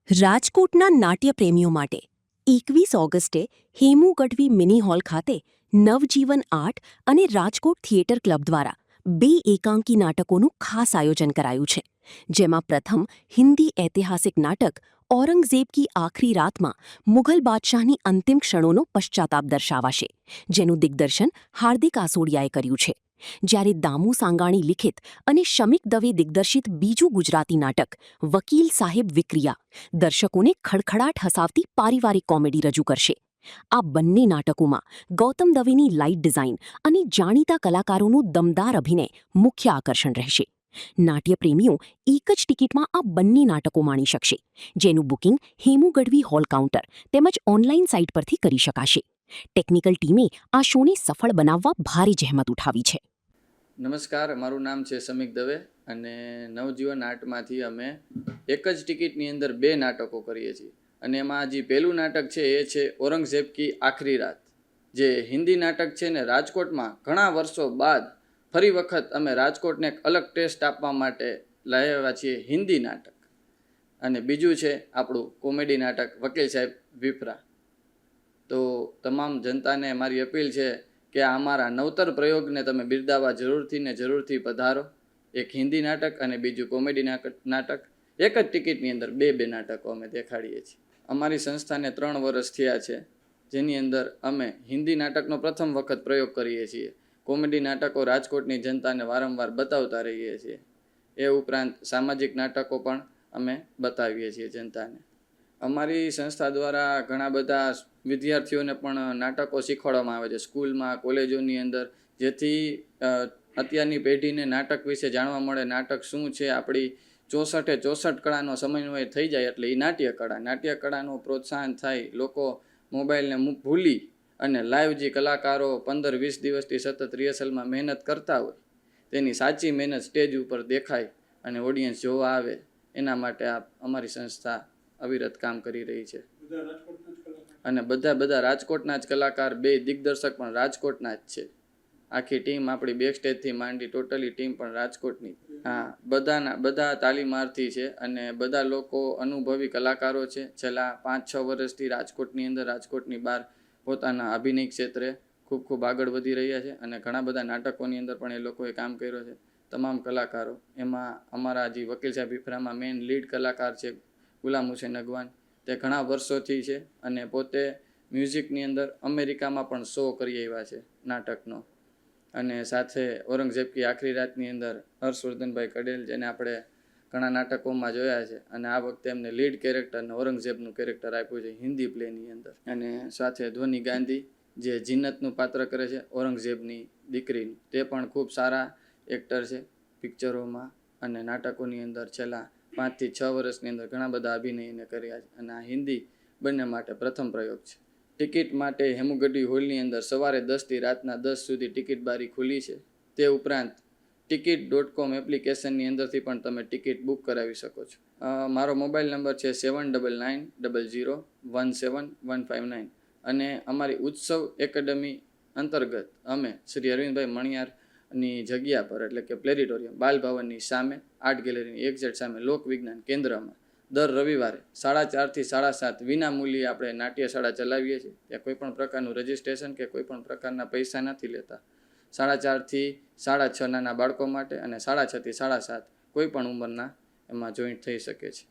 રાજકોટના નાટ્યપ્રેમીઓ માટે 21 ઓગસ્ટે હેમુ ગઢવી મિની હોલ ખાતે નવજીવન આર્ટ અને રાજકોટ થિયેટર ક્લબ દ્વારા 2 એકાંકી નાટકોનું ખાસ આયોજન કરાયું છે, જેમાં પ્રથમ હિન્દી ઐતિહાસિક નાટક ઔરંગઝેબ કી આખરી રાતમાં મુઘલ બાદશાહની અંતિમ ક્ષણોનો પશ્ચાતાપ દર્શાવાશે, જેનું દિગ્દર્શન હાર્દિક આસોડિયાએ કર્યું છે. જ્યારે દામુ સાંગાણી લિખિત અને શમિક દવે દિગ્દર્શિત બીજું ગુજરાતી નાટક વકીલ સાહેબ વિક્રિયા દર્શકોને ખડખડાટ હસાવતી પારિવારિક કોમેડી રજૂ કરશે. આ બંને નાટકોમાં ગૌતમ દવેની લાઇટ ડિઝાઇન અને જાણીતા કલાકારોનું દમદાર અભિનય મુખ્ય આકર્ષણ રહેશે. નાટ્યપ્રેમીઓ એક જ ટિકિટમાં આ બંને નાટકો માણી શકશે, જેનું booking Hemu Gadhvi hall counter તેમજ ઓનલાઈન સાઇટ પરથી કરી શકાશે. ટેકનિકલ ટીમે આ શોને સફળ બનાવવા ભારે જહેમત ઉઠાવી છે. નમસ્કાર, મારું નામ છે શમિક દવે અને નવજીવન આર્ટમાંથી અમે એક જ ટિકિટની અંદર 2 નાટકો કરીએ છીએ. અને એમાં જે પહેલું નાટક છે એ છે ઔરંગઝેબ કી આખરી રાત, જે હિન્દી નાટક છે ને રાજકોટમાં ઘણા વર્ષો બાદ ફરી વખત અમે રાજકોટને એક અલગ ટેસ્ટ આપવા માટે લાવ્યા છીએ હિન્દી નાટક. અને બીજું છે આપણું કોમેડી નાટક વકીલ સાહેબ વિફરા. તો તમામ જનતાને મારી અપીલ છે કે અમારા નવતર પ્રયોગને તમે બિરદાવવા જરૂરથી પધારો. એક હિન્દી નાટક અને બીજું કોમેડી નાટક એક જ ટિકિટની અંદર 2 નાટકો અમે દેખાડીએ છીએ. અમારી સંસ્થાને 3 વર્ષ થયા છે, જેની અંદર અમે હિન્દી નાટકનો પ્રથમ વખત પ્રયોગ કરીએ છીએ. કોમેડી નાટકો રાજકોટની જનતાને વારંવાર બતાવતા રહીએ છીએ. એ ઉપરાંત સામાજિક નાટકો પણ અમે બતાવીએ છીએ જનતાને. અમારી સંસ્થા દ્વારા ઘણા બધા વિદ્યાર્થીઓને પણ નાટકો શીખવાડવામાં આવે છે સ્કૂલમાં, કોલેજોની અંદર, જેથી અત્યારની પેઢીને નાટક વિશે જાણવા મળે. નાટક શું છે, આપણી 64 કળાનો સમન્વય થઈ જાય એટલે એ નાટ્યકળાનું પ્રોત્સાહન થાય. લોકો મોબાઈલને ભૂલી અને લાઈવ જે કલાકારો 15-20 દિવસથી સતત રિહર્સલમાં મહેનત કરતા હોય, તેની સાચી મહેનત સ્ટેજ ઉપર દેખાય અને ઓડિયન્સ જોવા આવે. એના માટે અમારી સંસ્થા અવિરત કામ કરી રહી છે. અને બધા રાજકોટના જ કલાકાર, 2 દિગ્દર્શક પણ રાજકોટના જ છે. આખી ટીમ આપણી બેક સ્ટેજથી માંડી ટોટલી ટીમ પણ રાજકોટની. હા, બધા તાલીમાર્થી છે અને બધા લોકો અનુભવી કલાકારો છે. છેલ્લા 5-6 વર્ષથી રાજકોટની અંદર, રાજકોટની બહાર પોતાના અભિનય ક્ષેત્રે ખૂબ આગળ વધી રહ્યા છે અને ઘણા બધા નાટકોની અંદર પણ એ લોકોએ કામ કર્યો છે. તમામ કલાકારો, એમાં અમારા જે વકીલ સાહેબ વિફરામાં મેઇન લીડ કલાકાર છે ગુલામ હુસૈન અગવાન, તે ઘણા વર્ષોથી છે અને પોતે મ્યુઝિકની અંદર અમેરિકામાં પણ શો કરી આવ્યા છે નાટકનો. અને સાથે ઔરંગઝેબ કી આખરી રાતની અંદર હર્ષવર્ધનભાઈ કડેલ, જેને આપણે ઘણા નાટકોમાં જોયા છે, અને આ વખતે એમને લીડ કેરેક્ટરને ઔરંગઝેબનું કેરેક્ટર આપ્યું છે હિન્દી પ્લેની અંદર. અને સાથે ધ્વની ગાંધી, જે જીનતનું પાત્ર કરે છે ઔરંગઝેબની દીકરીનું, તે પણ ખૂબ સારા એક્ટર છે પિક્ચરોમાં અને નાટકોની અંદર. છેલ્લા 5 થી 6 વર્ષની અંદર ઘણા બધા અભિનયને કર્યા છે અને આ હિન્દી બંને માટે પ્રથમ પ્રયોગ છે. ટિકિટ માટે હેમુ ગઢવી હોલની અંદર સવારે 10 થી રાતના 10 સુધી ટિકિટ બારી ખુલ્લી છે. તે ઉપરાંત ticket.com એપ્લિકેશનની અંદરથી પણ તમે ટિકિટ બુક કરાવી શકો છો. મારો મોબાઈલ નંબર છે 7990017159 અને અમારી ઉત્સવ એકેડમી અંતર્ગત અમે શ્રી અરવિંદભાઈ મણિયારની જગ્યા પર, એટલે કે પ્લેનેટોરિયમ બાલભવનની સામે, આર્ટ ગેલેરીની એક્ઝેક્ટ સામે, લોક વિજ્ઞાન કેન્દ્રમાં દર રવિવારે 4:30 થી 7:30 વિના મૂલ્યે આપણે નાટ્યશાળા ચલાવીએ છીએ. ત્યાં કોઈ પણ પ્રકારનું રજિસ્ટ્રેશન કે કોઈ પણ પ્રકારના પૈસા નથી લેતા. 4:30 થી 6:30 નાના બાળકો માટે અને 6:30 થી 7:30 કોઈ પણ ઉંમરના એમાં જોઈન્ટ થઈ શકે છે.